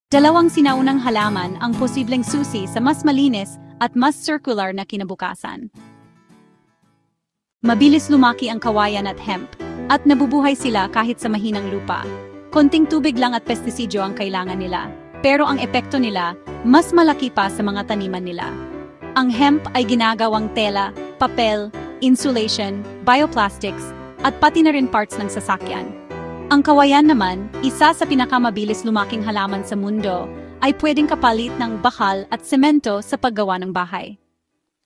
Dalawang sinaunang halaman ang posibleng susi sa mas malinis at mas circular na kinabukasan. Mabilis lumaki ang kawayan at hemp, at nabubuhay sila kahit sa mahinang lupa. Konting tubig lang at pestisidyo ang kailangan nila, pero ang epekto nila mas malaki pa sa mga taniman nila. Ang hemp ay ginagawang tela, papel, insulation, bioplastics, at pati na rin parts ng sasakyan. Ang kawayan naman, isa sa pinakamabilis lumaking halaman sa mundo, ay pwedeng kapalit ng bakal at semento sa paggawa ng bahay.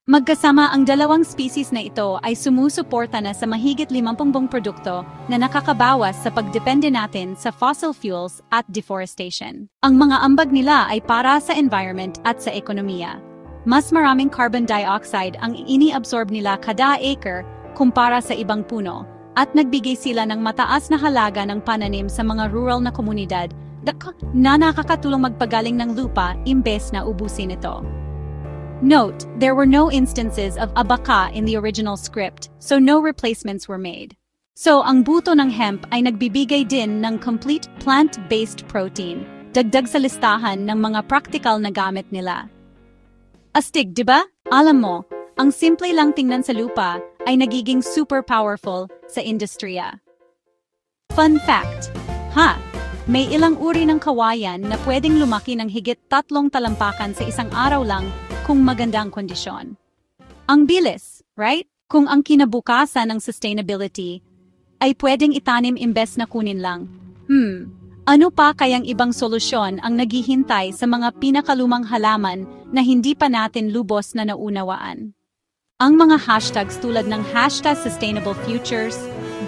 Magkasama ang dalawang species na ito ay sumusuporta na sa mahigit 50 produkto na nakakabawas sa pagdepende natin sa fossil fuels at deforestation. Ang mga ambag nila ay para sa environment at sa ekonomiya. Mas maraming carbon dioxide ang ini-absorb nila kada acre kumpara sa ibang puno, at nagbigay sila ng mataas na halaga ng pananim sa mga rural na komunidad na nakakatulong magpagaling ng lupa imbes na ubusin ito. Note, there were no instances of abaka in the original script, so no replacements were made. So, ang buto ng hemp ay nagbibigay din ng complete plant-based protein, dagdag sa listahan ng mga practical na gamit nila. Astig, di ba? Alam mo, ang simple lang tingnan sa lupa ay nagiging super powerful sa industriya. Fun fact, may ilang uri ng kawayan na pwedeng lumaki ng higit 3 talampakan sa isang araw lang kung maganda ang kondisyon. Ang bilis, right? Kung ang kinabukasan ng sustainability ay pwedeng itanim imbes na kunin lang. Ano pa kayang ibang solusyon ang naghihintay sa mga pinakalumang halaman na hindi pa natin lubos na naunawaan? Ang mga hashtags tulad ng #SustainableFutures,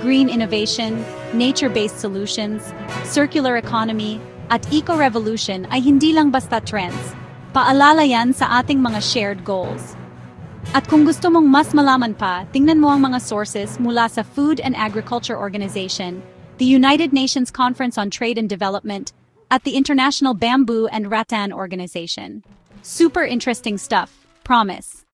Green Innovation, Nature-Based Solutions, Circular Economy, at Eco-Revolution ay hindi lang basta trends. Paalala yan sa ating mga shared goals. At kung gusto mong mas malaman pa, tingnan mo ang mga sources mula sa Food and Agriculture Organization, the United Nations Conference on Trade and Development, at the International Bamboo and Rattan Organization. Super interesting stuff, promise.